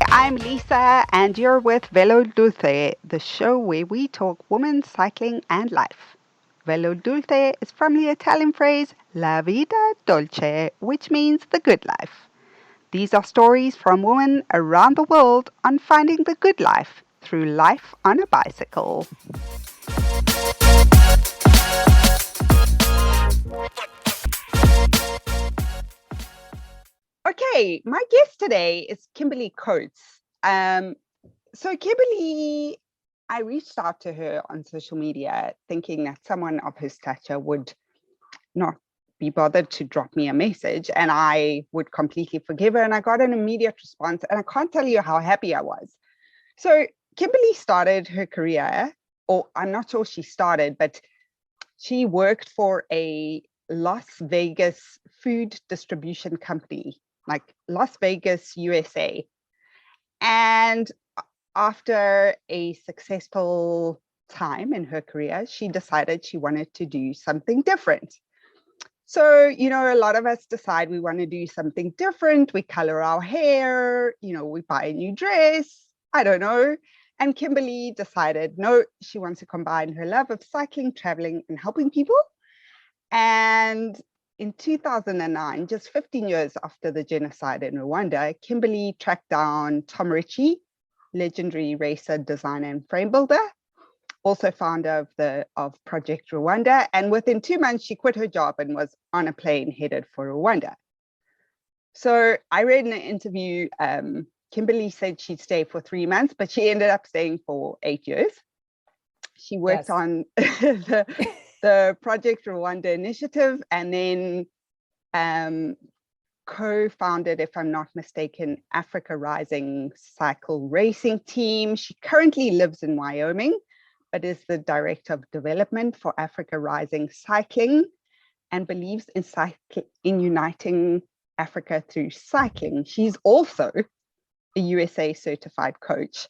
I'm Lisa, and you're with Velo Dulce, the show where we talk women, cycling, and life. Velo Dulce is from the Italian phrase La vita dolce, which means the good life. These are stories from women around the world on finding the good life through life on a bicycle. Okay, my guest today is Kimberly Coates. So Kimberly, I reached out to her on social media thinking that someone of her stature would not be bothered to drop me a message and I would completely forgive her. And I got an immediate response, and I can't tell you how happy I was. So Kimberly started her career, or I'm not sure she started, but she worked for a Las Vegas food distribution company, like Las Vegas, USA. And after a successful time in her career, she decided she wanted to do something different. So, a lot of us decide we want to do something different. We color our hair, we buy a new dress, I don't know. And Kimberly decided, no, she wants to combine her love of cycling, traveling, and helping people. And in 2009, just 15 years after the genocide in Rwanda, Kimberly tracked down Tom Ritchey, legendary racer, designer, and frame builder, also founder of Project Rwanda. And within 2 months, she quit her job and was on a plane headed for Rwanda. So I read in an interview, Kimberly said she'd stay for 3 months, but she ended up staying for 8 years. She worked on the Project Rwanda initiative, and then co-founded, if I'm not mistaken, Africa Rising cycle racing team. She currently lives in Wyoming, but is the director of development for Africa Rising Cycling, and believes in uniting Africa through cycling. She's also a USA certified coach.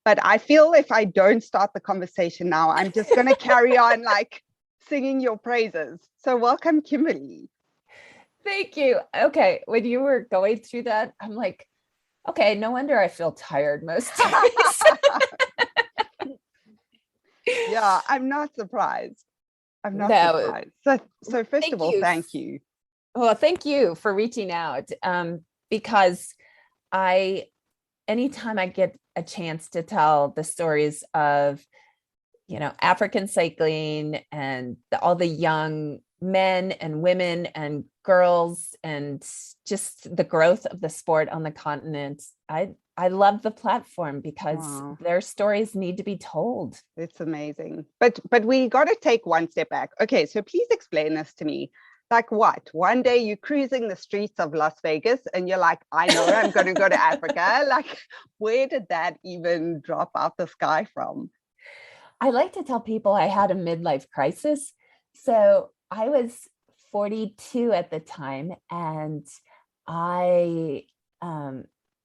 But I feel if I don't start the conversation now, I'm just going to carry on like singing your praises. So welcome, Kimberly. Thank you. Okay, when you were going through that, I'm like, okay, no wonder I feel tired most times. Yeah, I'm not surprised. Surprised. So first of all, thank you. Well, thank you for reaching out, because anytime I get a chance to tell the stories of, African cycling and all the young men and women and girls and just the growth of the sport on the continent, I love the platform because their stories need to be told. It's amazing. But we got to take one step back. Okay, so please explain this to me. Like what? One day you're cruising the streets of Las Vegas and you're like, I know I'm going to go to Africa. Like, where did that even drop out the sky from? I like to tell people I had a midlife crisis. So I was 42 at the time, and I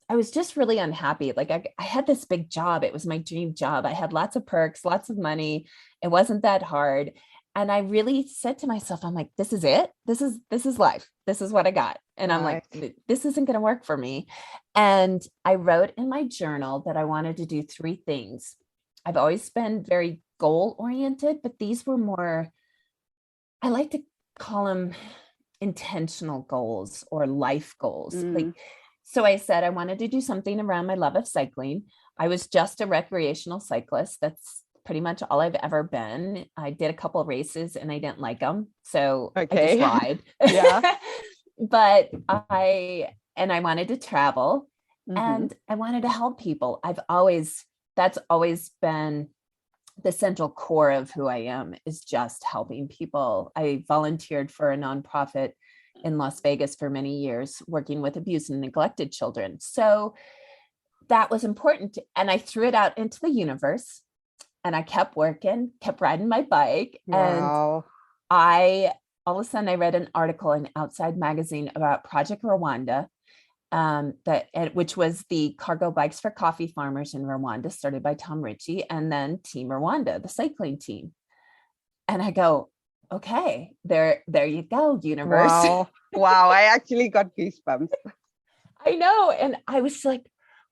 was just really unhappy. Like I had this big job. It was my dream job. I had lots of perks, lots of money. It wasn't that hard. And I really said to myself, I'm like, this is it. This is life. This is what I got. And I'm like, this isn't going to work for me. And I wrote in my journal that I wanted to do 3 things. I've always been very goal oriented, but these were more, I like to call them intentional goals or life goals. So I said I wanted to do something around my love of cycling. I was just a recreational cyclist. That's pretty much all I've ever been. I did a couple of races and I didn't like them. So I just ride. Yeah. But I wanted to travel, and I wanted to help people. That's always been the central core of who I am, is just helping people. I volunteered for a nonprofit in Las Vegas for many years, working with abused and neglected children. So that was important. And I threw it out into the universe, and I kept working, kept riding my bike. Wow. And all of a sudden I read an article in Outside Magazine about Project Rwanda, which was the cargo bikes for coffee farmers in Rwanda, started by Tom Ritchey, and then Team Rwanda, the cycling team. And I go, okay, there you go, universe. Wow. Wow. I actually got goosebumps. I know. And I was like,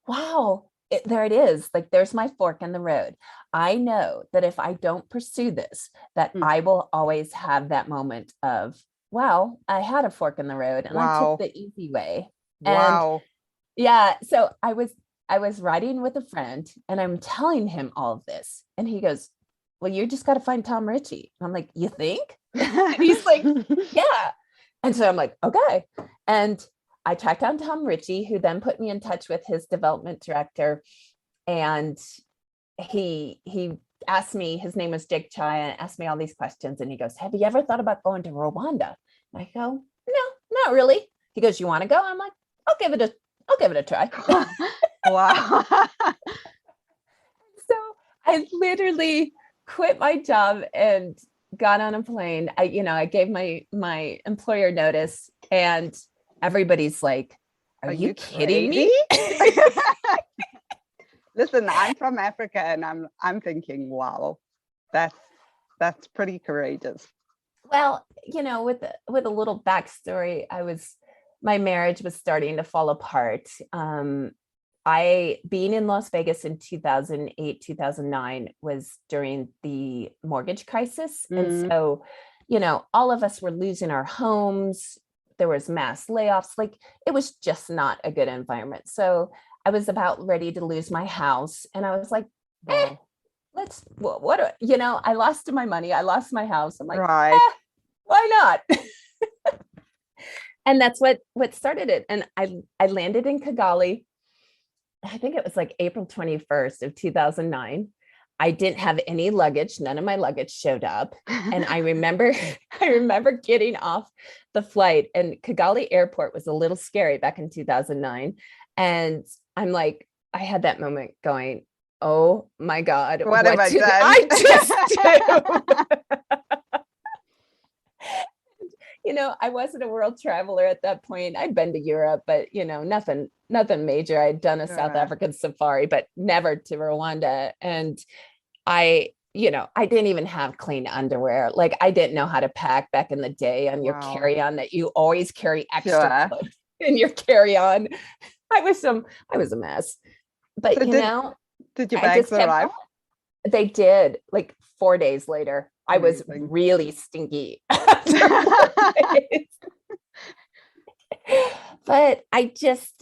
wow, there it is. Like, there's my fork in the road. I know that if I don't pursue this, that Mm. I will always have that moment of, well, I had a fork in the road and I took Wow. the easy way. And Wow. yeah, so I was riding with a friend and I'm telling him all of this. And he goes, well, you just got to find Tom Ritchey. And I'm like, you think? And he's like, yeah. And so I'm like, okay. And I tracked down Tom Ritchey, who then put me in touch with his development director. And he asked me, his name was Jake Chai, and asked me all these questions. And he goes, have you ever thought about going to Rwanda? And I go, no, not really. He goes, you want to go? I'm like, I'll give it a try. Wow. So I literally quit my job and got on a plane. I gave my employer notice, and everybody's like, are you kidding crazy? me? Listen, I'm from Africa, and I'm thinking, wow, that's pretty courageous. Well, with a little backstory, my marriage was starting to fall apart. I being in Las Vegas in 2008, 2009 was during the mortgage crisis. And so, all of us were losing our homes. There was mass layoffs. Like, it was just not a good environment. So I was about ready to lose my house. And I was like, Wow. I lost my money. I lost my house. I'm like, Right. why not? And that's what started it. And I landed in Kigali. I think it was like April 21st of 2009. I didn't have any luggage. None of my luggage showed up. And I remember getting off the flight, and Kigali airport was a little scary back in 2009. And I'm like, I had that moment going, oh my God, What have I did done? I just do? I wasn't a world traveler at that point. I'd been to Europe, but nothing major. I'd done a South African safari, but never to Rwanda. And I didn't even have clean underwear. Like, I didn't know how to pack back in the day on your carry-on, that you always carry extra clothes in your carry-on. I was a mess. But so did your I bags just kept arrive? going. They did. Like 4 days later, I was really stinky. But I just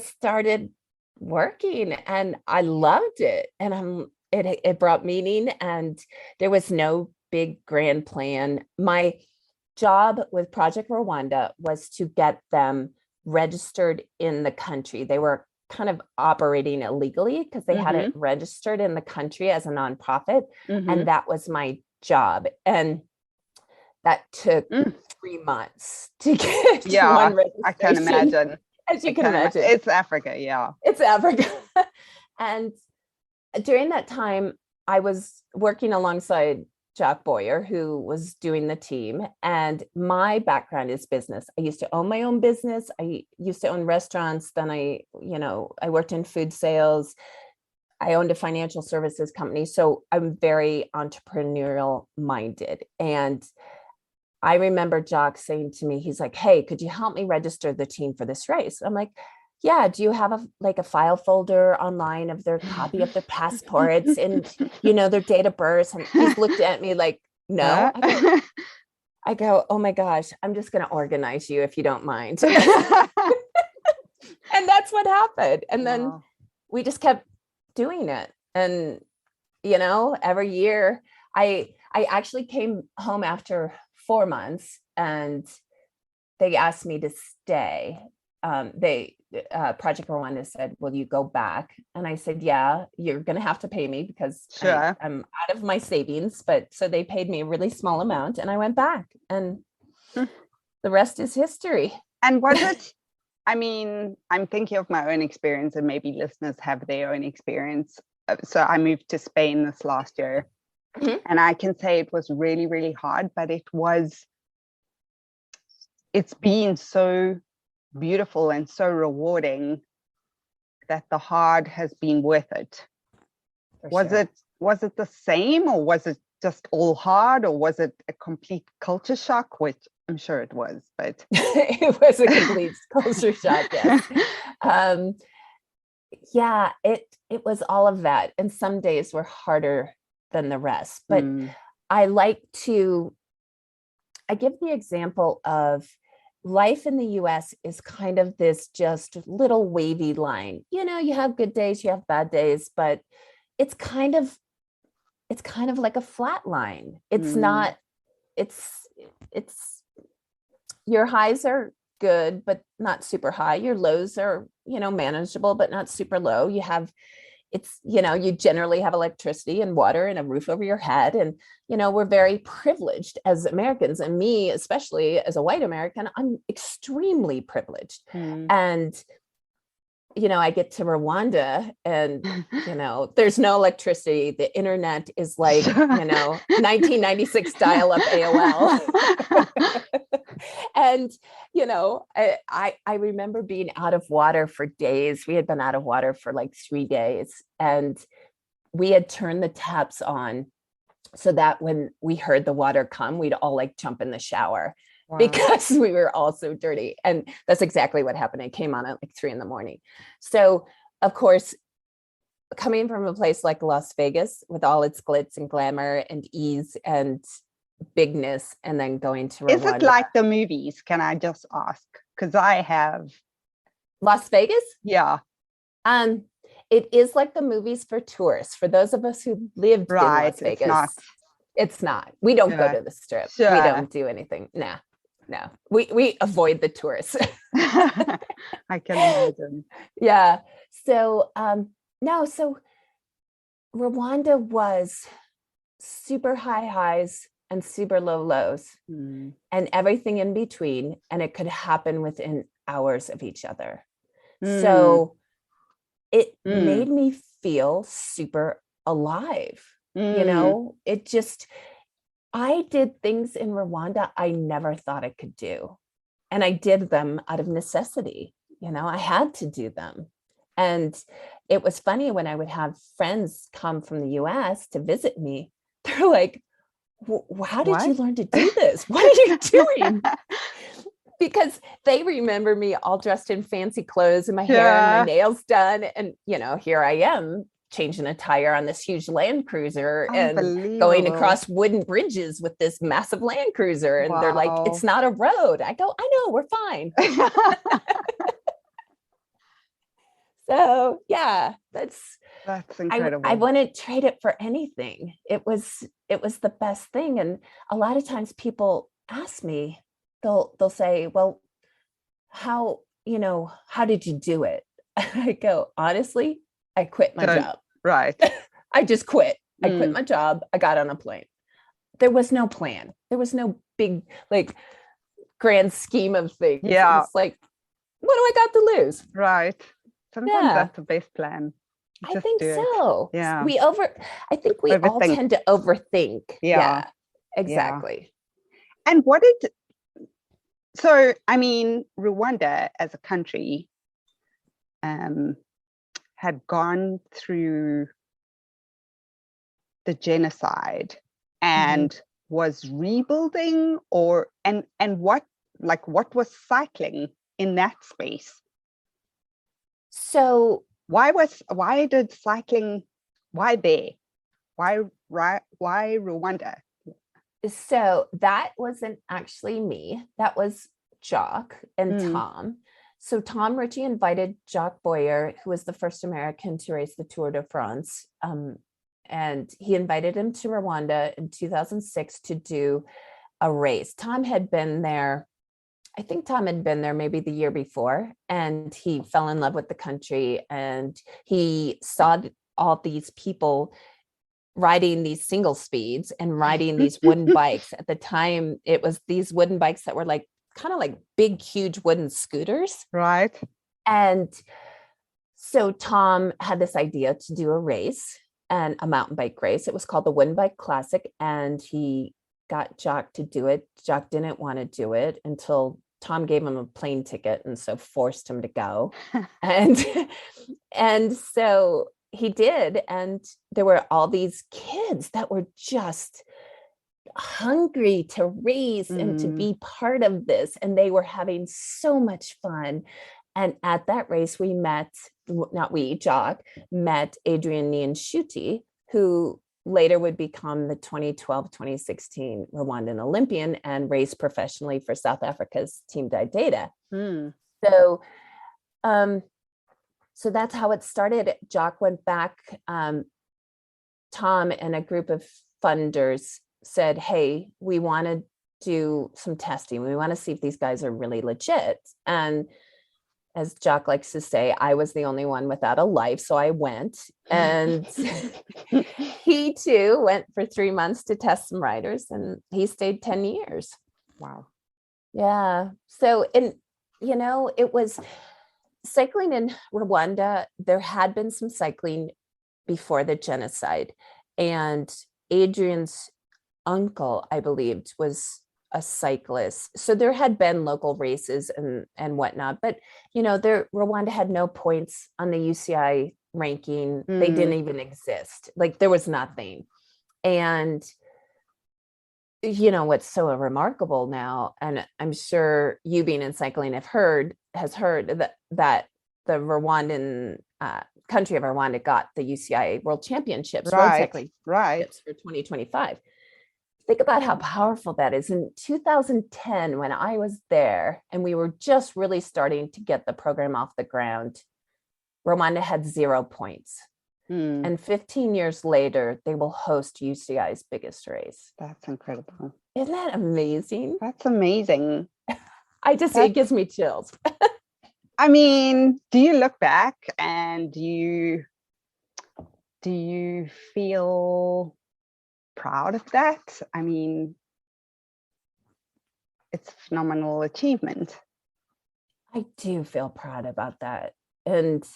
started working, and I loved it. And it brought meaning, and there was no big grand plan. My job with Project Rwanda was to get them registered in the country. They were kind of operating illegally because they hadn't registered in the country as a nonprofit. And that was my job. And that took 3 months to get one registration. I can imagine. As you can imagine. It's Africa, yeah. It's Africa. And during that time, I was working alongside Jack Boyer, who was doing the team. And my background is business. I used to own my own business. I used to own restaurants. Then I worked in food sales. I owned a financial services company. So I'm very entrepreneurial minded. And I remember Jock saying to me, he's like, hey, could you help me register the team for this race? I'm like, yeah, do you have a file folder online of their copy of their passports and, their date of birth? And he's looked at me like, no. I go, oh my gosh, I'm just going to organize you if you don't mind. And that's what happened. And then we just kept doing it. And, every year I actually came home after 4 months, and they asked me to stay. Project Rwanda said, will you go back? And I said, yeah, you're going to have to pay me because I'm out of my savings. But so they paid me a really small amount, and I went back, and the rest is history. And was it, I'm thinking of my own experience, and maybe listeners have their own experience. So I moved to Spain this last year. And I can say it was really, really hard, but it's been so beautiful and so rewarding that the hard has been worth it. Was it the same, or was it just all hard, or was it a complete culture shock, which I'm sure it was, but It was a complete culture shock, yes. Yeah, it was all of that. And some days were harder than the rest. But I give the example of life in the US is kind of this just little wavy line. You have good days, you have bad days, but it's kind of like a flat line. It's not, it's your highs are good, but not super high. Your lows are, manageable, but not super low. You generally have electricity and water and a roof over your head. And, we're very privileged as Americans, and me, especially as a white American, I'm extremely privileged. And, I get to Rwanda and, there's no electricity. The internet is like, 1996 dial-up AOL. And, I remember being out of water for days. We had been out of water for like 3 days, and we had turned the taps on so that when we heard the water come, we'd all like jump in the shower. Wow. Because we were all so dirty. And that's exactly what happened. It came on at like 3 a.m. So of course, coming from a place like Las Vegas with all its glitz and glamour and ease and bigness, and then going to Rwanda. Is it like the movies? Can I just ask? Because I have Las Vegas. Yeah. It is like the movies for tourists. For those of us who lived in Las Vegas, it's not. We don't go to the Strip. Sure. We don't do anything. No. We avoid the tourists. I can imagine. Yeah. So so Rwanda was super high highs and super low lows, and everything in between, and it could happen within hours of each other. So it made me feel super alive. It just, I did things in Rwanda I never thought I could do. And I did them out of necessity. I had to do them. And it was funny when I would have friends come from the US to visit me. They're like, how did you learn to do this? What are you doing? Because they remember me all dressed in fancy clothes and my hair and my nails done. And, here I am changing a tire on this huge Land Cruiser and going across wooden bridges with this massive Land Cruiser. And they're like, it's not a road. I go, I know, we're fine. So yeah, that's incredible. I wouldn't trade it for anything. It was the best thing. And a lot of times people ask me, they'll say, well, how did you do it? I go, honestly, I quit my job. Right. I just quit. I quit my job. I got on a plane. There was no plan. There was no big, grand scheme of things. Yeah. It's like, what do I got to lose? Right. Sometimes that's the best plan. I think so. Yeah. I think we all tend to overthink. Yeah. Exactly. Yeah. And Rwanda as a country had gone through the genocide and was rebuilding, and what was cycling in that space? So why there? Why Rwanda? So that wasn't actually me. That was Jock and Tom. So Tom Ritchey invited Jacques Boyer, who was the first American to race the Tour de France. And he invited him to Rwanda in 2006 to do a race. Tom had been there. I think Tom had been there maybe the year before, and he fell in love with the country, and he saw all these people riding these single speeds and riding these wooden bikes. At the time, it was these wooden bikes that were kind of like big, huge wooden scooters. Right. And so Tom had this idea to do a race, and a mountain bike race. It was called the Wooden Bike Classic, and he got Jock to do it. Jock didn't want to do it until Tom gave him a plane ticket, and so forced him to go. and so he did. And there were all these kids that were just hungry to race and to be part of this. And they were having so much fun. And at that race, we met, not we, Jock, met Adrian Nianshuti, who later would become the 2012-2016 Rwandan Olympian and race professionally for South Africa's Team Data. So, so that's how it started. Jock went back. Tom and a group of funders said, hey, we want to do some testing. We want to see if these guys are really legit. And as Jock likes to say, I was the only one without a life. So I went, and he too went for 3 months to test some riders, and he stayed 10 years. Wow. Yeah. So, and you know, it was cycling in Rwanda. There had been some cycling before the genocide, and Adrian's uncle, I believed, was a cyclist. So there had been local races and whatnot, but you know, Rwanda had no points on the UCI ranking. They didn't even exist. Like there was nothing. And you know, what's so remarkable now, and I'm sure you being in cycling has heard that the Rwandan country of Rwanda got the UCI World Championships, road cycling championships for 2025. Think about how powerful that is. In 2010, when I was there and we were just really starting to get the program off the ground, Rwanda had 0 points. And 15 years later, they will host UCI's biggest race. That's incredible. Isn't that amazing? That's amazing. It gives me chills. I mean, do you look back and do you feel proud of that? I mean, it's a phenomenal achievement. I do feel proud about that. And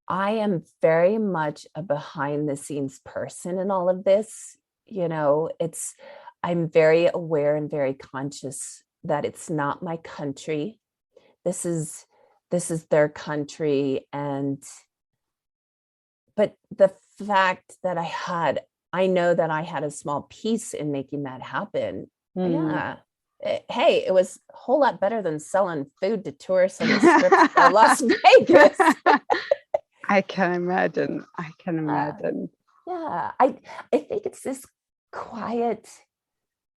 I am very much a behind the scenes person in all of this. You know, I'm very aware and very conscious that it's not my country. This is their country. But the fact that I know that I had a small piece in making that happen. Yeah. Hey, it was a whole lot better than selling food to tourists on the strips of Las Vegas. I can imagine. Yeah. I think it's this quiet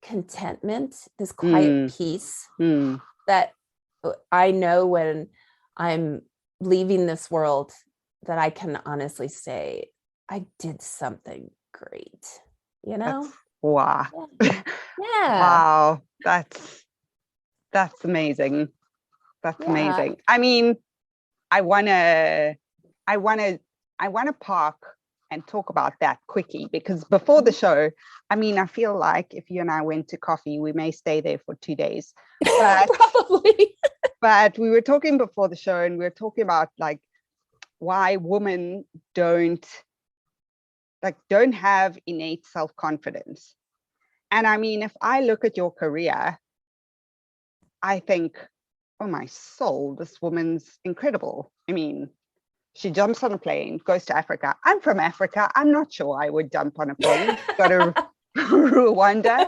contentment, this quiet peace that I know when I'm leaving this world, that I can honestly say I did something great, you know? Wow. Yeah. Wow. That's amazing. That's amazing. I mean, I want to park and talk about that quickly, because before the show, I mean, I feel like if you and I went to coffee, we may stay there for 2 days. But, probably. But we were talking before the show, and we were talking about like why women don't have innate self-confidence. And I mean, if I look at your career, I think, oh my soul, this woman's incredible. I mean, she jumps on a plane, goes to Africa. I'm from Africa. I'm not sure I would jump on a plane, go to Rwanda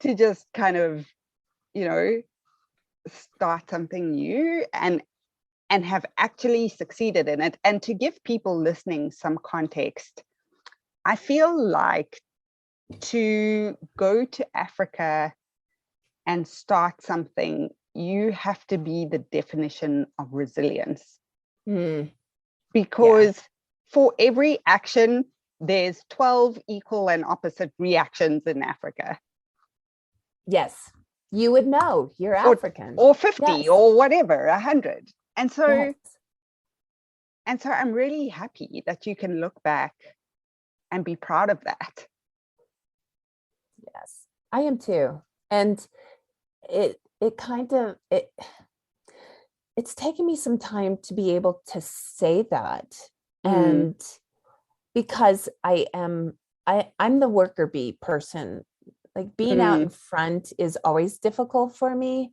to just kind of, you know, start something new and have actually succeeded in it. And to give people listening some context, I feel like to go to Africa and start something, you have to be the definition of resilience. Because for every action, there's 12 equal and opposite reactions in Africa. Yes, you would know. You're African. Or 50 or whatever, 100. And so I'm really happy that you can look back and be proud of that. Yes, I am too. And it's taken me some time to be able to say that. And because I'm the worker bee person, like being out in front is always difficult for me.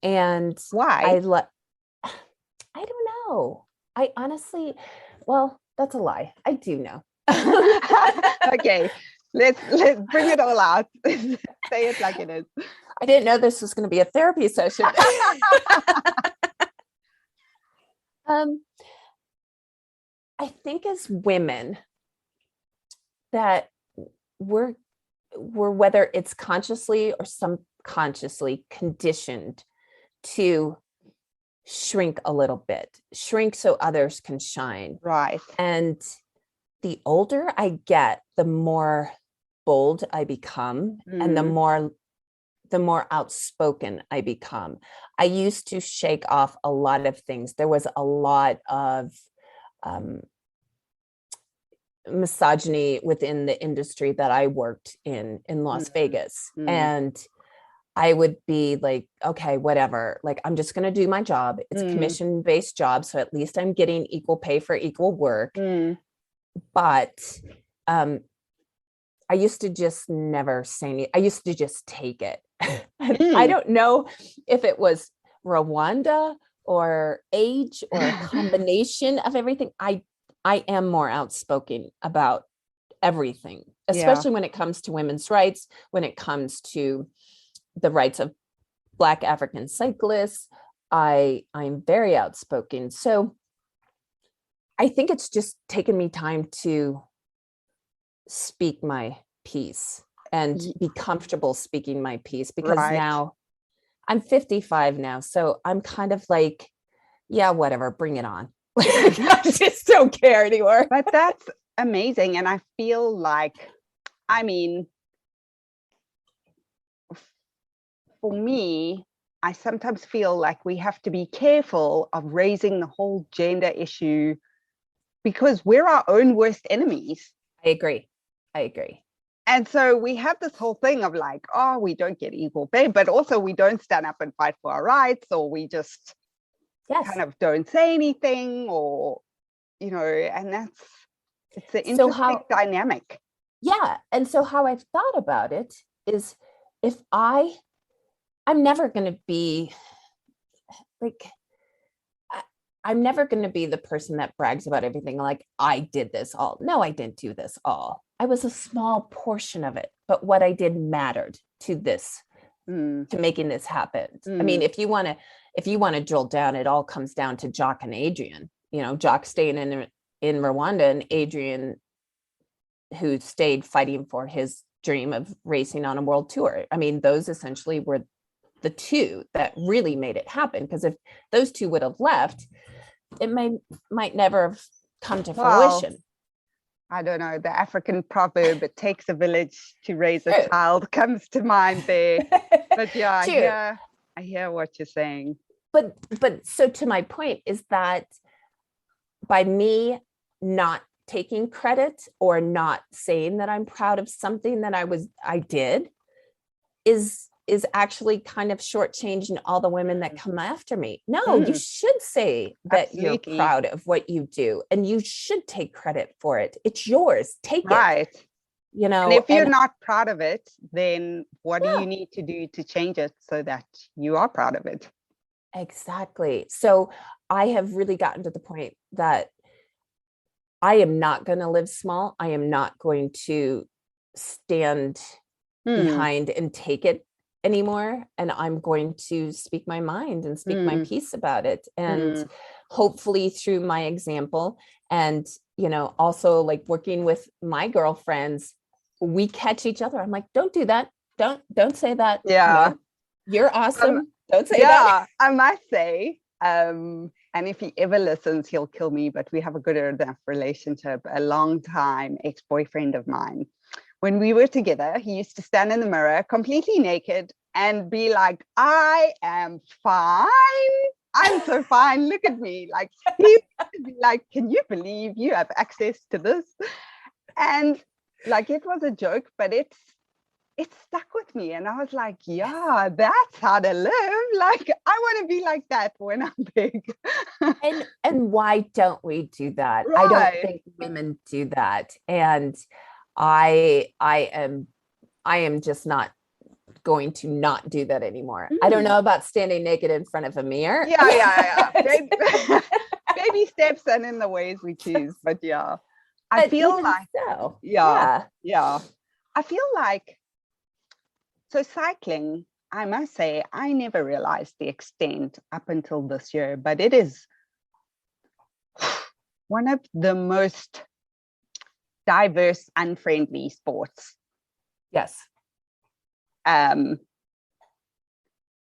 And why? I don't know. I honestly, well, that's a lie. I do know. Okay. let's bring it all out. Say it like it is. I didn't know this was going to be a therapy session. I think as women that we're whether it's consciously or subconsciously conditioned to shrink a little bit, shrink so others can shine. Right. And the older I get, the more bold I become, and the more outspoken I become. I used to shake off a lot of things. There was a lot of misogyny within the industry that I worked in Las Vegas. And I would be like, okay, whatever. Like, I'm just going to do my job. It's a commission-based job. So at least I'm getting equal pay for equal work. But I used to just never say anything. I used to just take it. I don't know if it was Rwanda or age or a combination of everything. I am more outspoken about everything, especially when it comes to women's rights, when it comes to the rights of Black African cyclists. I'm very outspoken. So I think it's just taken me time to speak my piece and be comfortable speaking my piece, because now I'm 55 now. So I'm kind of like, yeah, whatever, bring it on. I just don't care anymore. But that's amazing. And I feel like, I mean, for me, I sometimes feel like we have to be careful of raising the whole gender issue because we're our own worst enemies. I agree. And so we have this whole thing of like, oh, we don't get equal pay, but also we don't stand up and fight for our rights, or we just kind of don't say anything, or, you know, and it's an interesting dynamic. Yeah. And so how I've thought about it is, if I'm never going to be like, I'm never going to be the person that brags about everything. Like, I did this all. No, I didn't do this all. I was a small portion of it, but what I did mattered to this, to making this happen. I mean, if you want to drill down, it all comes down to Jock and Adrian. You know, Jock staying in Rwanda, and Adrian, who stayed fighting for his dream of racing on a world tour. I mean, those essentially were the two that really made it happen. Because if those two would have left, it might never have come to fruition. I don't know, the African proverb, it takes a village to raise a child, comes to mind there. But yeah, I hear what you're saying. But so to my point is that by me not taking credit or not saying that I'm proud of something that I did is actually kind of shortchanging all the women that come after me. No, you should say that you're proud of what you do, and you should take credit for it. It's yours. Take it. You know, and if you're not proud of it, then what do you need to do to change it so that you are proud of it? Exactly. So I have really gotten to the point that I am not going to live small. I am not going to stand behind and take it anymore. And I'm going to speak my mind and speak my piece about it. And hopefully through my example, and, you know, also like working with my girlfriends, we catch each other. I'm like, don't do that. Don't say that. Yeah. You know, you're awesome. Don't say that. I must say, and if he ever listens, he'll kill me, but we have a good enough relationship. A long time ex-boyfriend of mine, when we were together, he used to stand in the mirror completely naked and be like, I am fine. I'm so fine. Look at me. Like, he used to be like, can you believe you have access to this? And like, it was a joke, but it stuck with me. And I was like, yeah, that's how to live. Like, I want to be like that when I'm big. and why don't we do that? I don't think women do that. And I am just not going to not do that anymore. I don't know about standing naked in front of a mirror. Yeah. Baby steps and in the ways we choose. But yeah, I feel like so. Yeah. I feel like, so cycling, I must say, I never realized the extent up until this year, but it is one of the most diverse, unfriendly sports. Yes. And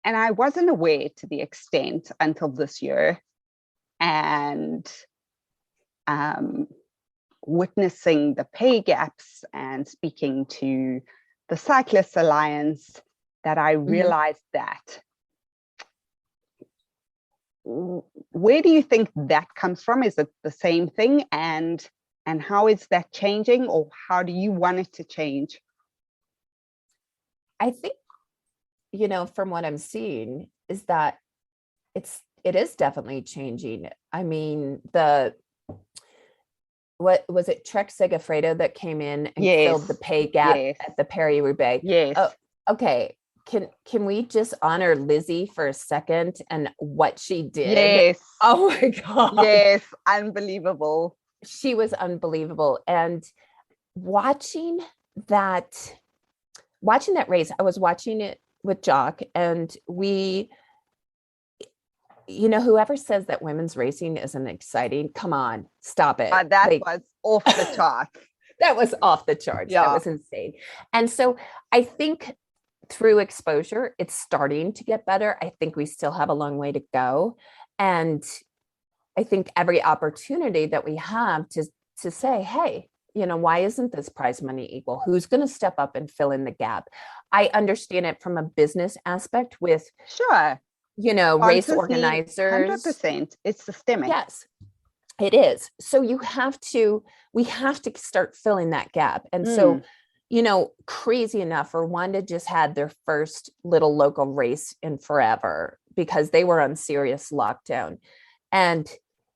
I wasn't aware to the extent until this year. And witnessing the pay gaps and speaking to the Cyclists Alliance, that I realized that. Where do you think that comes from? Is it the same thing? And how is that changing, or how do you want it to change? I think, from what I'm seeing is that it is definitely changing. I mean, what was it, Trek Segafredo that came in and filled the pay gap at the Paris-Roubaix? Yes. Oh, okay. Can we just honor Lizzie for a second and what she did? Yes. Oh my God. Yes. Unbelievable. She was unbelievable. And watching that race, I was watching it with Jock, and whoever says that women's racing isn't exciting, come on, stop it. That was off the chart. That was off the charts. Yeah. That was insane. And so I think through exposure, it's starting to get better. I think we still have a long way to go. And I think every opportunity that we have to say, hey, why isn't this prize money equal? Who's going to step up and fill in the gap? I understand it from a business aspect with, sure, race organizers. 100%. It's systemic. Yes, it is. So we have to start filling that gap. And so, crazy enough, Rwanda just had their first little local race in forever because they were on serious lockdown. And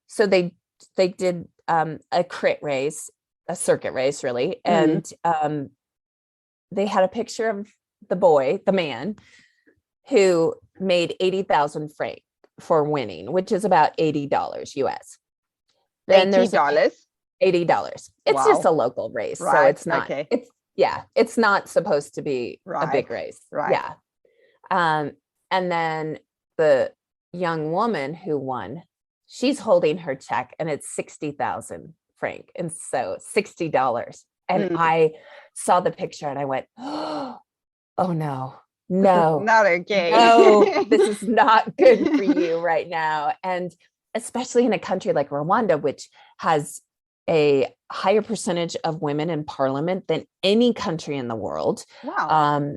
so they did a crit race, a circuit race, really. And they had a picture of the man who made 80,000 franc for winning, which is about $80 US. Then there's $80. It's just a local race. Right. So it's not, it's not supposed to be a big race. Right. Yeah. And then the young woman who won, she's holding her check and it's 60,000 franc. And so $60. And I saw the picture and I went, oh no, not again. No, this is not good for you right now. And especially in a country like Rwanda, which has a higher percentage of women in parliament than any country in the world. Wow.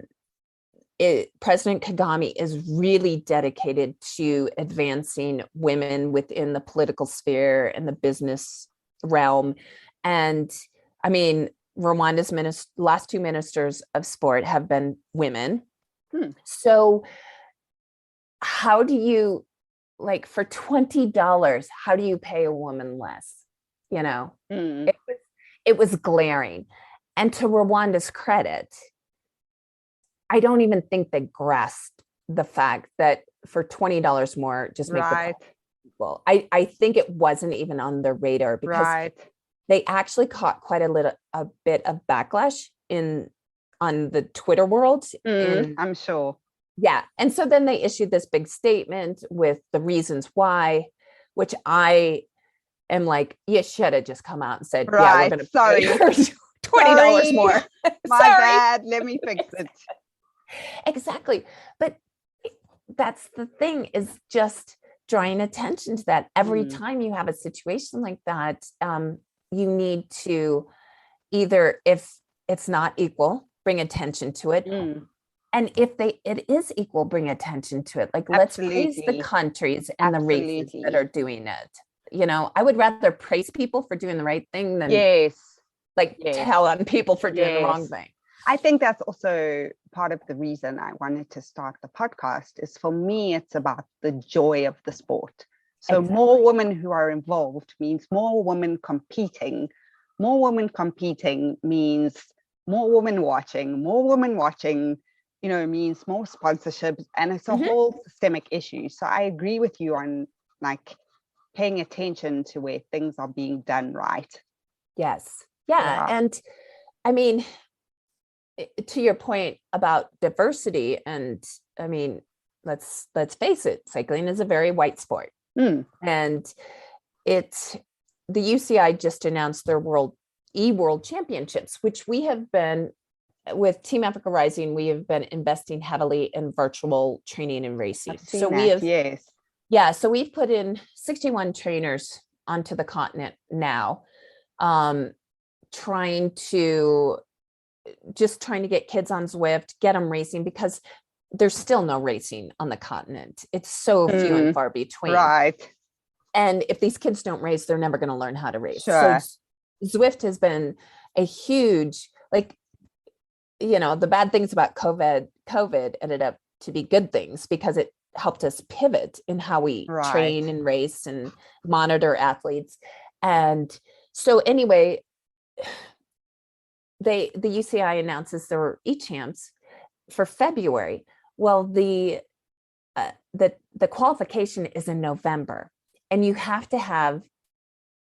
President Kagame is really dedicated to advancing women within the political sphere and the business realm. And I mean, Rwanda's last two ministers of sport have been women. So how do you, for $20, how do you pay a woman less? It was glaring. And to Rwanda's credit, I don't even think they grasped the fact that for $20 more, just make the equal. I think it wasn't even on their radar because they actually caught quite a bit of backlash on the Twitter world. I'm sure. Yeah. And so then they issued this big statement with the reasons why, which I am like, you should have just come out and said, yeah, we're going to pay her $20 more. My bad. Let me fix it. Exactly. But that's the thing, is just drawing attention to that. Every time you have a situation like that, you need to either, if it's not equal, bring attention to it. And if it is equal, bring attention to it. Let's praise the countries and the races that are doing it. I would rather praise people for doing the right thing than tell on people for doing the wrong thing. I think that's also part of the reason I wanted to start the podcast. Is for me, it's about the joy of the sport. So more women who are involved means more women competing. More women competing means more women watching. More women watching, means more sponsorships, and it's a whole systemic issue. So I agree with you on paying attention to where things are being done right. Yes. Yeah. And I mean, to your point about diversity, and I mean, let's face it, cycling is a very white sport. And it's the UCI just announced their world championships, which we have been with Team Africa Rising, we have been investing heavily in virtual training and racing. So we have, yes. Yeah, so we've put in 61 trainers onto the continent now, trying to get kids on Zwift, get them racing, because there's still no racing on the continent. It's so few and far between. Right. And if these kids don't race, they're never going to learn how to race. Sure. So Zwift has been a huge, the bad things about COVID ended up to be good things, because it helped us pivot in how we train and race and monitor athletes. And so anyway, the UCI announces there were e-champs for February. Well, the qualification is in November, and you have to have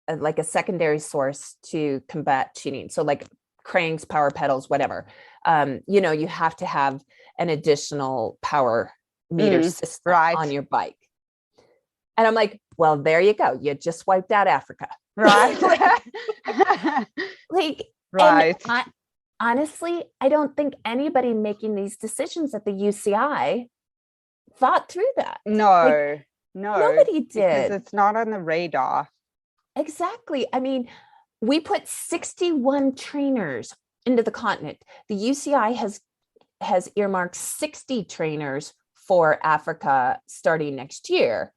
a secondary source to combat cheating. So like cranks, power pedals, whatever. You have to have an additional power meter system on your bike. And I'm like, well, there you go. You just wiped out Africa. Right. Right. Honestly, I don't think anybody making these decisions at the UCI thought through that. No, nobody did. Because it's not on the radar. Exactly. I mean, we put 61 trainers into the continent. The UCI has earmarked 60 trainers for Africa starting next year,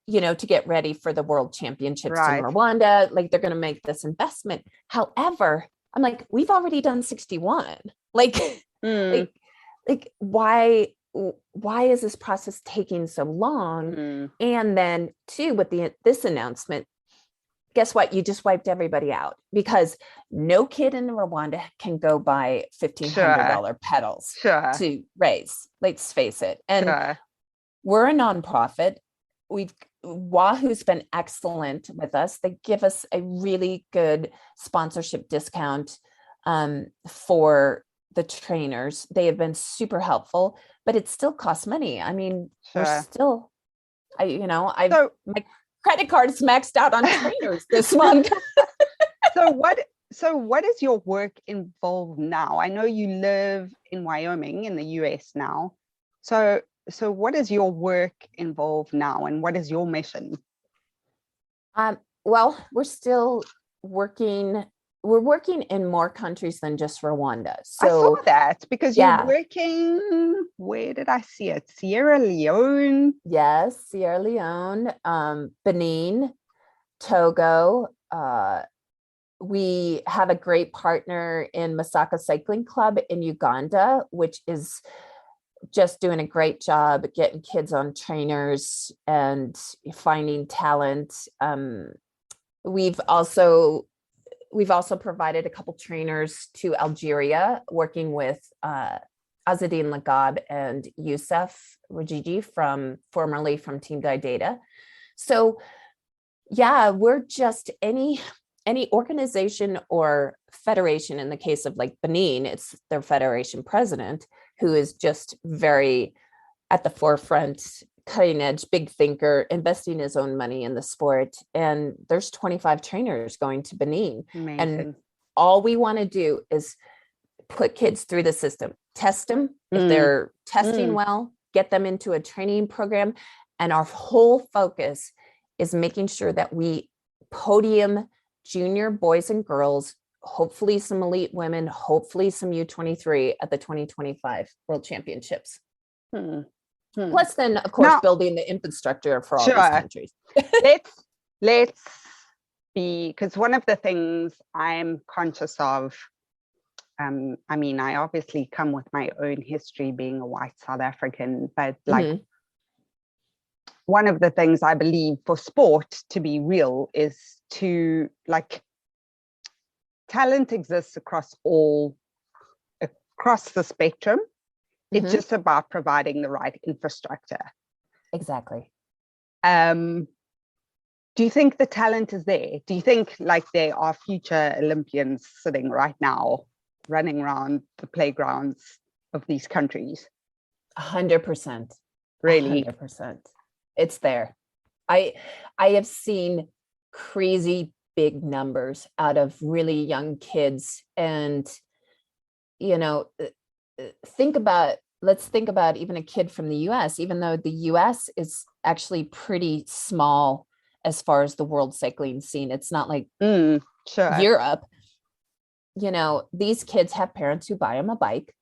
to get ready for the World Championships in Rwanda. Like, they're going to make this investment. However, I'm like, we've already done 61. Like why is this process taking so long? And then too, with this announcement, guess what? You just wiped everybody out, because no kid in Rwanda can go buy $1,500 pedals to race. Let's face it. And we're a nonprofit. Wahoo's been excellent with us. They give us a really good sponsorship discount for the trainers. They have been super helpful, but it still costs money. I mean, we're still, my credit card is maxed out on trainers this month. So what is your work involved now? I know you live in Wyoming in the US now. So what is your work involved now, and what is your mission? Well, we're still working. We're working in more countries than just Rwanda. So I saw that, because you're working, where did I see it? Sierra Leone. Yes, Sierra Leone, Benin, Togo. We have a great partner in Masaka Cycling Club in Uganda, which is just doing a great job getting kids on trainers and finding talent. We've also provided a couple trainers to Algeria, working with Azadine Lagab and Youssef Rajiji formerly from Team Data. So yeah, we're just any organization or federation. In the case of like Benin, it's their federation president, who is just very at the forefront, cutting edge, big thinker, investing his own money in the sport. And there's 25 trainers going to Benin. Amazing. And all we want to do is put kids through the system, test them. If they're testing well, get them into a training program. And our whole focus is making sure that we podium junior boys and girls, hopefully some elite women, hopefully some U23 at the 2025 World Championships. Plus then, of course, building the infrastructure for all these countries. let's be, because one of the things I'm conscious of, I mean, I obviously come with my own history being a white South African, but like one of the things I believe for sport to be real is to, like, talent exists across the spectrum. It's just about providing the right infrastructure. Exactly. Do you think the talent is there? Do you think like there are future Olympians sitting right now running around the playgrounds of these countries. 100%. Really? 100%. It's there. I have seen crazy big numbers out of really young kids. And, let's think about even a kid from the US, even though the US is actually pretty small as far as the world cycling scene. It's not like sure. Europe. These kids have parents who buy them a bike,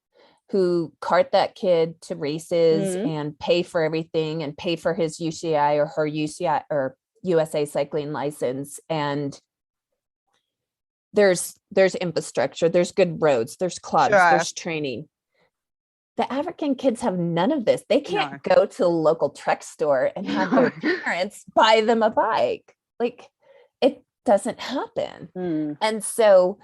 who cart that kid to races and pay for everything and pay for his UCI or her UCI or USA cycling license. And there's infrastructure, there's good roads, there's clubs, there's training. The African kids have none of this. They can't go to the local Trek store and have their parents buy them a bike. Like, it doesn't happen. And so,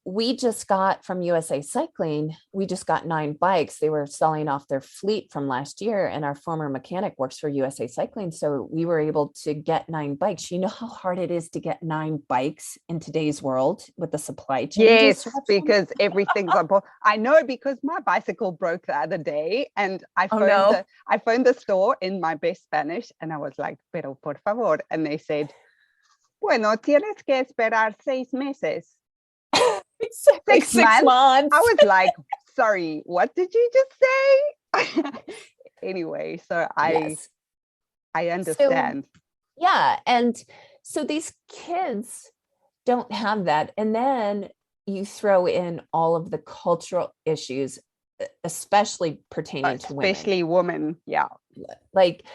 we just got from USA Cycling, we just got 9 bikes. They were selling off their fleet from last year, and our former mechanic works for USA Cycling. So we were able to get 9 bikes. You know how hard it is to get 9 bikes in today's world with the supply chain? Yes, because everything's on. I know, because my bicycle broke the other day, and I phoned the store in my best Spanish, and I was like, pero por favor. And they said, bueno, tienes que esperar 6 meses. Exactly. 6 months. I was like, sorry, what did you just say? Anyway, so I understand. So, and so these kids don't have that. And then you throw in all of the cultural issues, especially pertaining to women. Especially women, yeah. Like,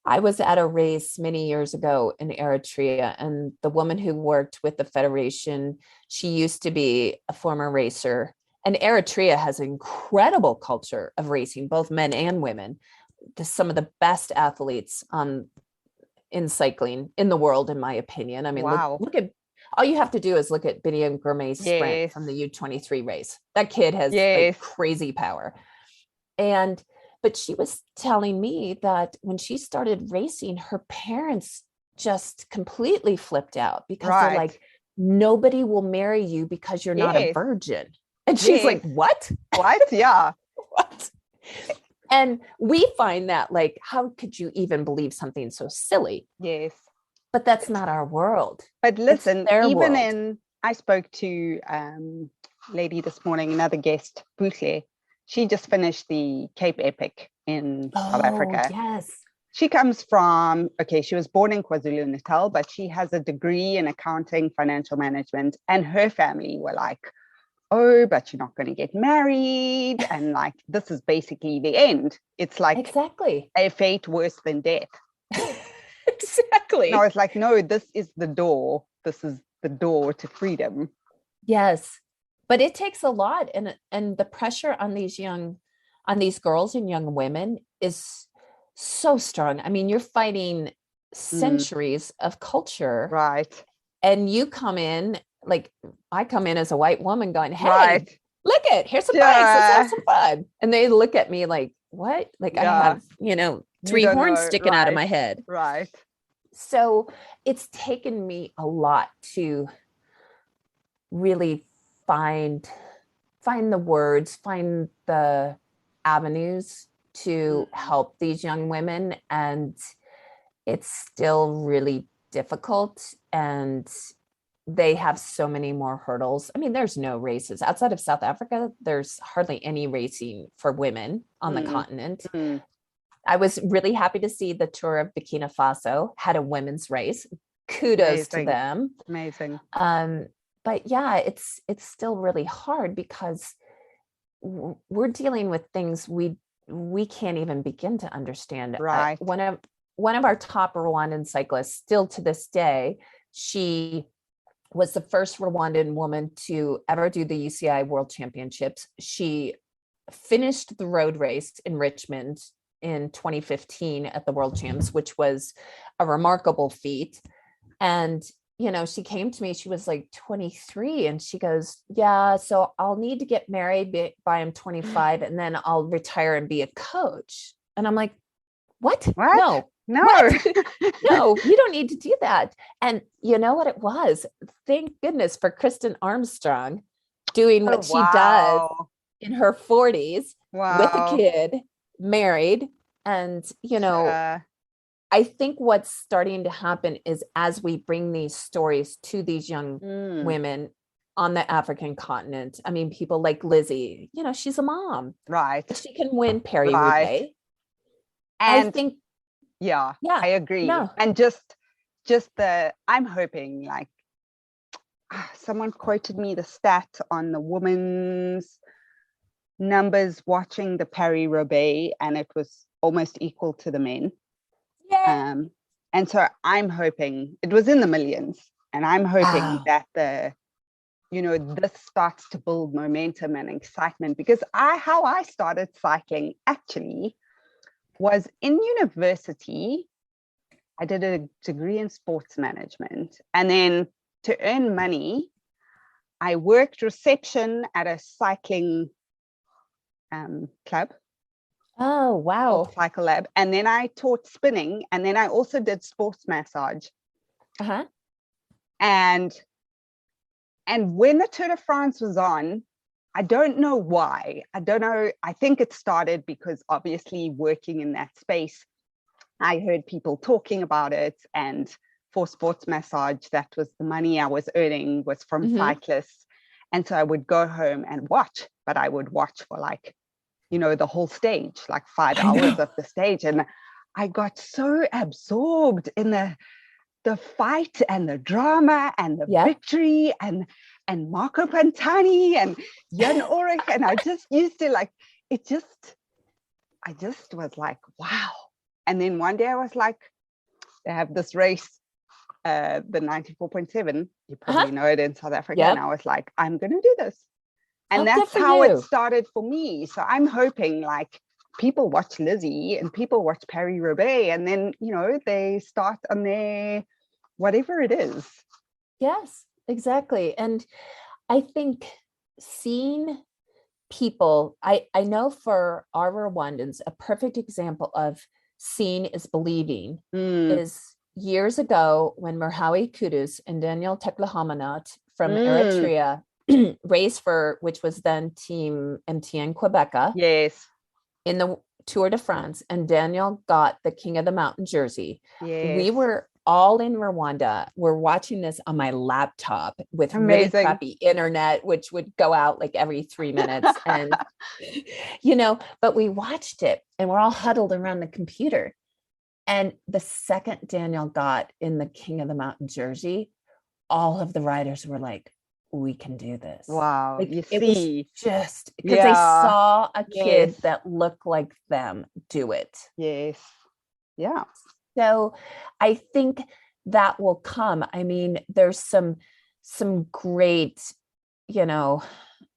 I was at a race many years ago in Eritrea, and the woman who worked with the federation, she used to be a former racer. And Eritrea has an incredible culture of racing, both men and women. Some of the best athletes in cycling in the world, in my opinion. I mean, look at, all you have to do is look at Biniam Gourmet's sprint from the U23 race. That kid has like crazy power. But she was telling me that when she started racing, her parents just completely flipped out, because they're like, nobody will marry you because you're not a virgin. And she's like, what? Yeah. What? And we find that, like, how could you even believe something so silly? Yes. But that's not our world. But listen, even I spoke to lady this morning, another guest, Boucle. She just finished the Cape Epic in South Africa. Yes. She comes from, she was born in KwaZulu-Natal, but she has a degree in accounting, financial management, and her family were like, oh, but you're not going to get married. And like, this is basically the end. It's like a fate worse than death. Exactly. And I was like, no, this is the door. This is the door to freedom. Yes. But it takes a lot, and the pressure on these girls and young women is so strong. I mean, you're fighting centuries of culture, right? And you come in, like, I come in as a white woman going, hey, look here's some bikes, let's have some fun. And they look at me like, what? Like, I have 3 horns sticking out of my head, right? So it's taken me a lot to really find the words, find the avenues to help these young women. And it's still really difficult, and they have so many more hurdles. I mean, there's no races outside of South Africa. There's hardly any racing for women on the continent. I was really happy to see the Tour of Burkina Faso had a women's race. Kudos to them. Amazing. But yeah, it's still really hard, because we're dealing with things we can't even begin to understand. Right. One of our top Rwandan cyclists, still to this day, she was the first Rwandan woman to ever do the UCI World Championships. She finished the road race in Richmond in 2015 at the World Champs, which was a remarkable feat. And she came to me, she was like 23, and she goes, yeah, so I'll need to get married by I'm 25, and then I'll retire and be a coach. And I'm like, what? No, what? No, you don't need to do that. And you know what it was? Thank goodness for Kristen Armstrong. doing Oh, what she does wow. in her 40s with a Wow. kid, married. And, I think what's starting to happen is as we bring these stories to these young Mm, women on the African continent, I mean, people like Lizzie, she's a mom. right. She can win Perry Right. Roubaix. I And think, yeah, yeah, I agree. no, And I'm hoping like someone quoted me the stat on the women's numbers watching the Paris Roubaix, and it was almost equal to the men. yeah. And so I'm hoping it was in the millions, and I'm hoping Wow. that this starts to build momentum and excitement, because how I started cycling actually was in university. I did a degree in sports management, and then to earn money, I worked reception at a cycling club Oh, called wow. Cycle Lab, and then I taught spinning, and then I also did sports massage. Uh-huh. And when the Tour de France was on, I don't know why. I don't know. I think it started because obviously working in that space, I heard people talking about it, and for sports massage, that was the money I was earning was from Mm-hmm. cyclists. And so I would go home and watch, but I would watch for like, the whole stage, like 5 I hours know. of the stage. And I got so absorbed in the fight and the drama and the Yep. victory and Marco Pantani and Jan Ulrich. And I just used to like, I just was like, wow. And then one day I was like, they have this race, the 94.7. You Uh-huh. probably know it in South Africa. And Yep. I was like, I'm going to do this. And Oh, good that's for how it you. started for me. So I'm hoping like people watch Lizzie and people watch Paris Roubaix, and then, they start on their whatever it is. Yes, exactly. And I think seeing people, I know for our Rwandans, a perfect example of seeing is believing Mm, is years ago when Merhawi Kudus and Daniel Teklahamanat from mm, Eritrea raced for, which was then Team MTN Quebeca yes, in the Tour de France, and Daniel got the King of the Mountain jersey. yes. We were all in Rwanda. We're watching this on my laptop with really Amazing. crappy internet, which would go out like every 3 minutes. And, but we watched it and we're all huddled around the computer. And the second Daniel got in the King of the Mountain jersey, all of the riders were like, we can do this. Wow, Like you it was see. just because they Yeah, saw a yes, kid that looked like them do it. yes, yeah. So I think that will come. I mean, there's some great,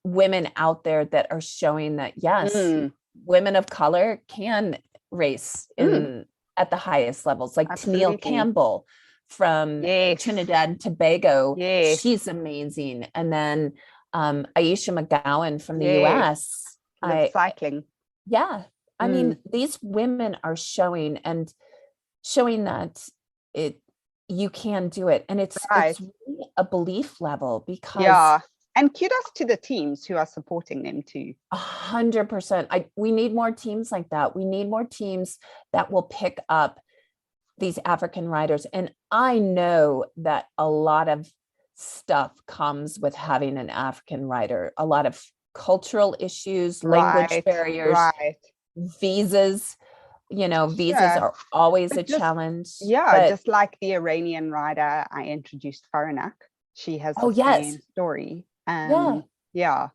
women out there that are showing that yes, Mm, women of color can race mm, in at the highest levels, like Tennille absolutely. Campbell from Yes, Trinidad and Tobago. yes, She's amazing. And then Aisha McGowan from the yes. US. Live cycling. Yeah. I Mm, mean, these women are showing that it you can do it. And right. it's really a belief level because Yeah. And kudos to the teams who are supporting them too. 100%. We need more teams like that. We need more teams that will pick up these African riders. And I know that a lot of stuff comes with having an African rider, a lot of cultural issues, language Right, barriers, right. visas. Visas Sure. are always a But just, challenge. yeah, But just like the Iranian rider I introduced, Faranak, she has oh, the yes. same story. Yeah. Yeah.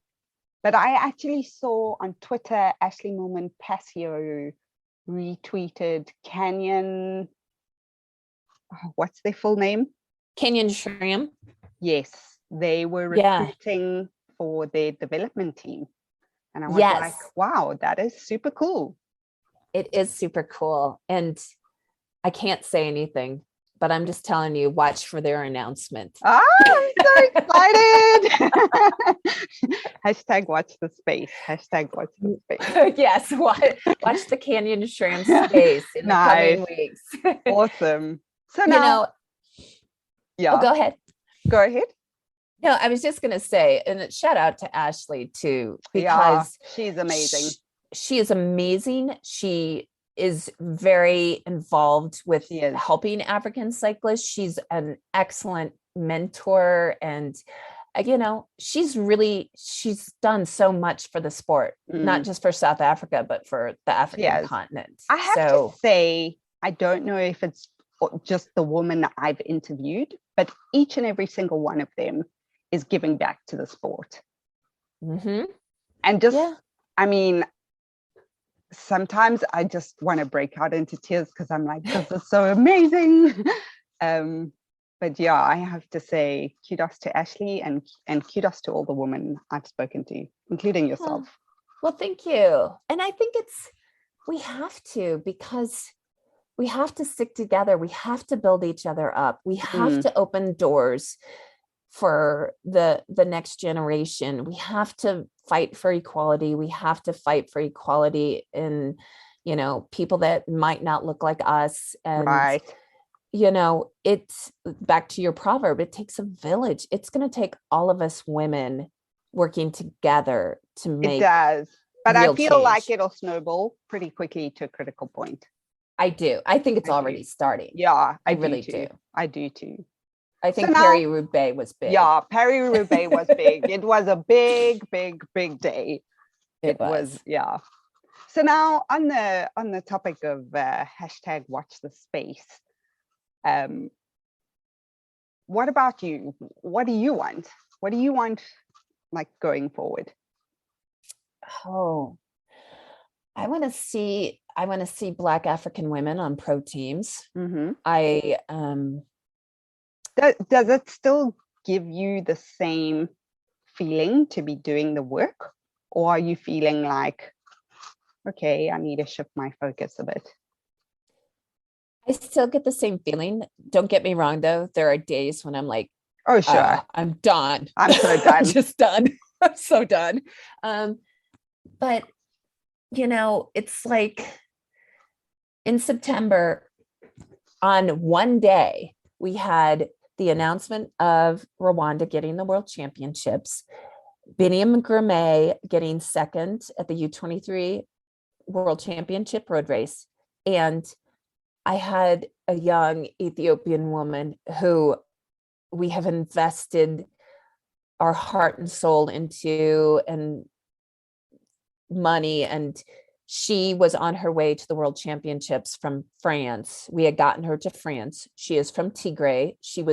But I actually saw on Twitter, Ashley Moorman Passio retweeted Canyon. What's their full name? Kenyan Shram. Yes, they were Yeah. recruiting for their development team. And I was like, Yes. wow, that is super cool. It is super cool. And I can't say anything, but I'm just telling you, watch for their announcement. Ah, I'm so excited. Hashtag watch the space. Hashtag watch the space. Yes, watch the Canyon Shram space in the Nice. coming weeks. Awesome. So you now, know, oh, yeah, go ahead. go ahead. No, I was just going to say, and shout out to Ashley too, Yeah, because she's amazing. she is amazing. She is very involved with She is. helping African cyclists. She's an excellent mentor, and she's done so much for the sport, not just for South Africa, but for the African continent. I have to say, I don't know if it's just the woman I've interviewed, but each and every single one of them is giving back to the sport. Mm-hmm. And I mean, sometimes I just want to break out into tears because I'm like, this is so amazing. But yeah, I have to say kudos to Ashley and kudos to all the women I've spoken to, including yourself. Well, thank you. And I think we have to, because we have to stick together. We have to build each other up. We have to open doors for the next generation. We have to fight for equality. We have to fight for equality in, people that might not look like us. And, right. It's back to your proverb. It takes a village. It's going to take all of us women working together to make it does. But I feel change. like it'll snowball pretty quickly to a critical point. I do. I think it's already starting. Yeah, I really do. I do too. I think Paris-Roubaix was big. Yeah, Paris-Roubaix was big. It was a big, big, big day. It was, yeah. So now on the topic of hashtag watch the space, what about you? What do you want? What do you want, like, going forward? Oh, I want to see Black African women on pro teams. Mm-hmm. Does it still give you the same feeling to be doing the work, or are you feeling like, okay, I need to shift my focus a bit? I still get the same feeling. Don't get me wrong, though. There are days when I'm like, oh, sure, I'm done. I'm so done. I'm just done. I'm so done. But, it's like in September, on one day, we had the announcement of Rwanda getting the world championships, Biniam Gourmet getting second at the U23 World Championship road race. And I had a young Ethiopian woman who we have invested our heart and soul into, and money, and she was on her way to the world championships from France. We had gotten her to France. She is from Tigray. She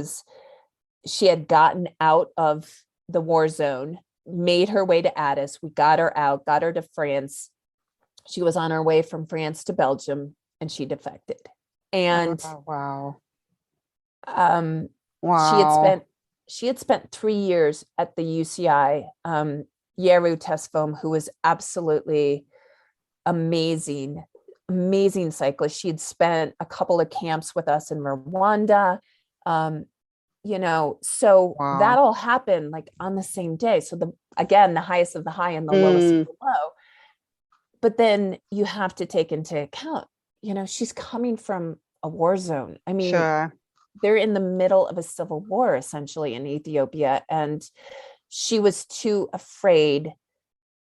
had gotten out of the war zone, made her way to Addis. We got her out, got her to France. She was on her way from France to Belgium, and she defected. And wow. She had spent 3 years at the UCI. Yeru Tesfom, who was absolutely amazing cyclist. She'd spent a couple of camps with us in Rwanda. So that all happened like on the same day. So the highest of the high and the lowest of the low. But then you have to take into account, she's coming from a war zone. I mean, sure. They're in the middle of a civil war, essentially, in Ethiopia. And she was too afraid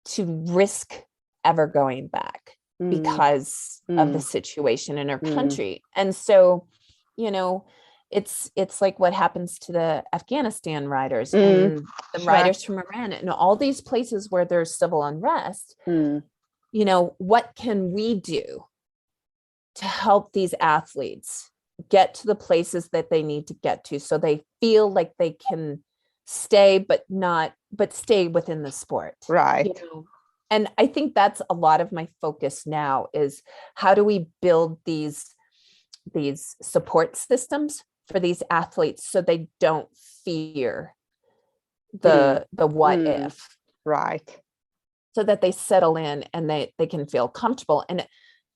to risk ever going back because of the situation in her country. And so, it's like what happens to the Afghanistan riders and the riders from Iran and all these places where there's civil unrest. What can we do to help these athletes get to the places that they need to get to, so they feel like they can stay, but stay within the sport? Right. And I think that's a lot of my focus now, is how do we build these support systems for these athletes so they don't fear the what if, right? So that they settle in and they can feel comfortable. And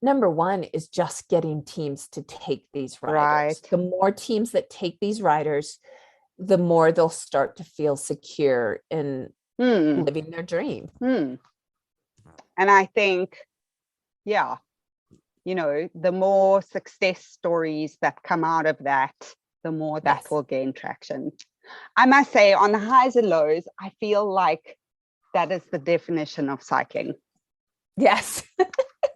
number one is just getting teams to take these riders. Right. The more teams that take these riders, the more they'll start to feel secure in living their dream. And I think, the more success stories that come out of that, the more that will gain traction. I must say, on the highs and lows, I feel like that is the definition of cycling. Yes.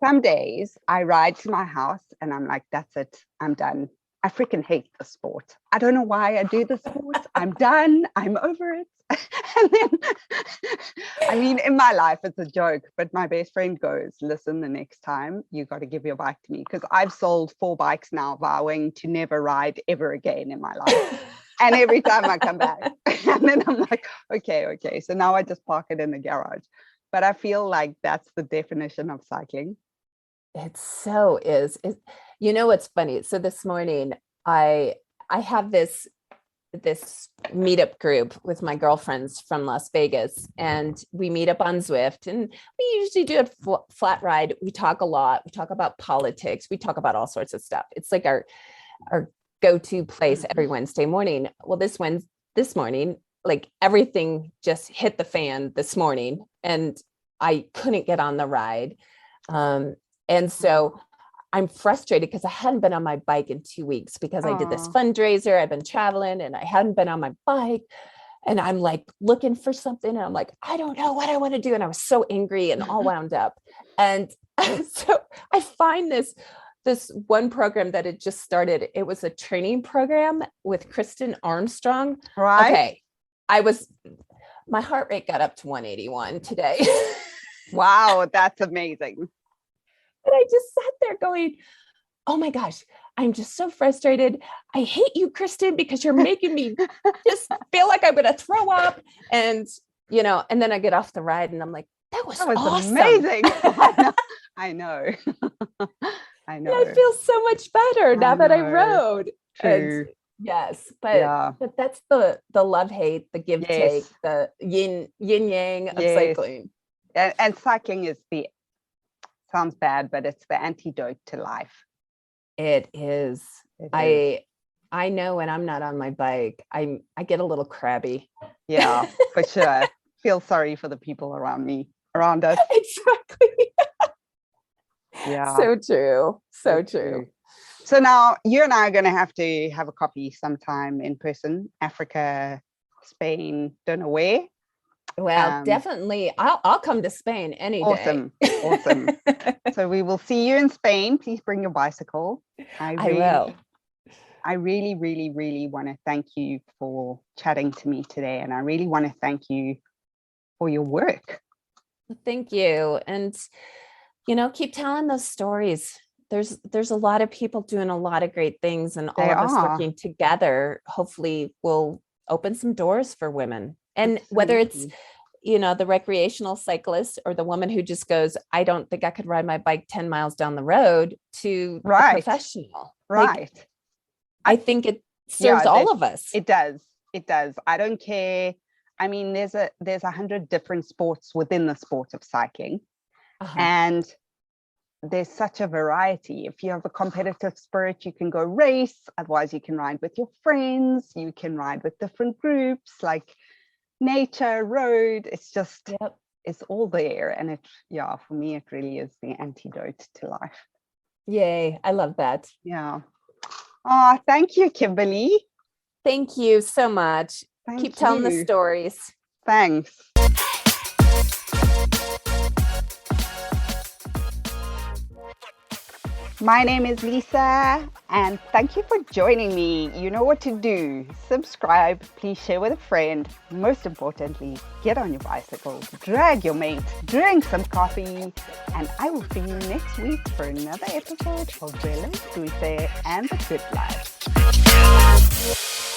Some days I ride to my house and I'm like, that's it, I'm done. I freaking hate the sport. I don't know why I do the sport. I'm done. I'm over it. And then, I mean, in my life, it's a joke, but my best friend goes, listen, the next time you got to give your bike to me, because I've sold 4 bikes now, vowing to never ride ever again in my life. And every time I come back, and then I'm like, okay. So now I just park it in the garage. But I feel like that's the definition of cycling. It so is. You know what's funny? So this morning, I have this meetup group with my girlfriends from Las Vegas, and we meet up on Zwift, and we usually do a flat ride. We talk a lot. We talk about politics. We talk about all sorts of stuff. It's like our go-to place every Wednesday morning. Well, this morning, like everything just hit the fan this morning, and I couldn't get on the ride. And so I'm frustrated because I hadn't been on my bike in 2 weeks because I did this fundraiser. I've been traveling and I hadn't been on my bike, and I'm like looking for something. And I'm like, I don't know what I want to do. And I was so angry and all wound up. And so I find this one program that had just started. It was a training program with Kristen Armstrong. Right. Okay. My heart rate got up to 181 today. Wow. That's amazing. But I just sat there going, oh my gosh, I'm just so frustrated. I hate you, Kristen, because you're making me just feel like I'm going to throw up. And, and then I get off the ride and I'm like, that was awesome. Amazing. I know. I know. And I feel so much better now that I rode. True. And yes, but that's the love hate, the give take, the yin yang of cycling. And cycling is sounds bad, but it's the antidote to life. It is. I know when I'm not on my bike, I get a little crabby. Yeah, for sure. Feel sorry for the people around us. Exactly. Yeah. So true. So true. So now you and I are going to have a coffee sometime in person, Africa, Spain, don't know where. Well, definitely. I'll come to Spain any day. Awesome. So we will see you in Spain. Please bring your bicycle. I will. I really, really, really want to thank you for chatting to me today. And I really want to thank you for your work. Thank you. And, keep telling those stories. There's a lot of people doing a lot of great things, and all of us working together, hopefully will open some doors for women. And whether it's, the recreational cyclist or the woman who just goes, I don't think I could ride my bike 10 miles down the road, to the professional. Right. Like, I think it serves all of us. It does. I don't care. I mean, there's 100 different sports within the sport of cycling. And there's such a variety. If you have a competitive spirit, you can go race. Otherwise, you can ride with your friends. You can ride with different groups, like nature, road. It's just, it's all there. And for me, it really is the antidote to life. Yay. I love that. Yeah. Oh, thank you, Kimberly. Thank you so much. Keep telling the stories. Thanks. My name is Lisa, and thank you for joining me. You know what to do. Subscribe, please share with a friend. Most importantly, get on your bicycle, drag your mate, drink some coffee, and I will see you next week for another episode of Velo, Dulce, and the Good Life.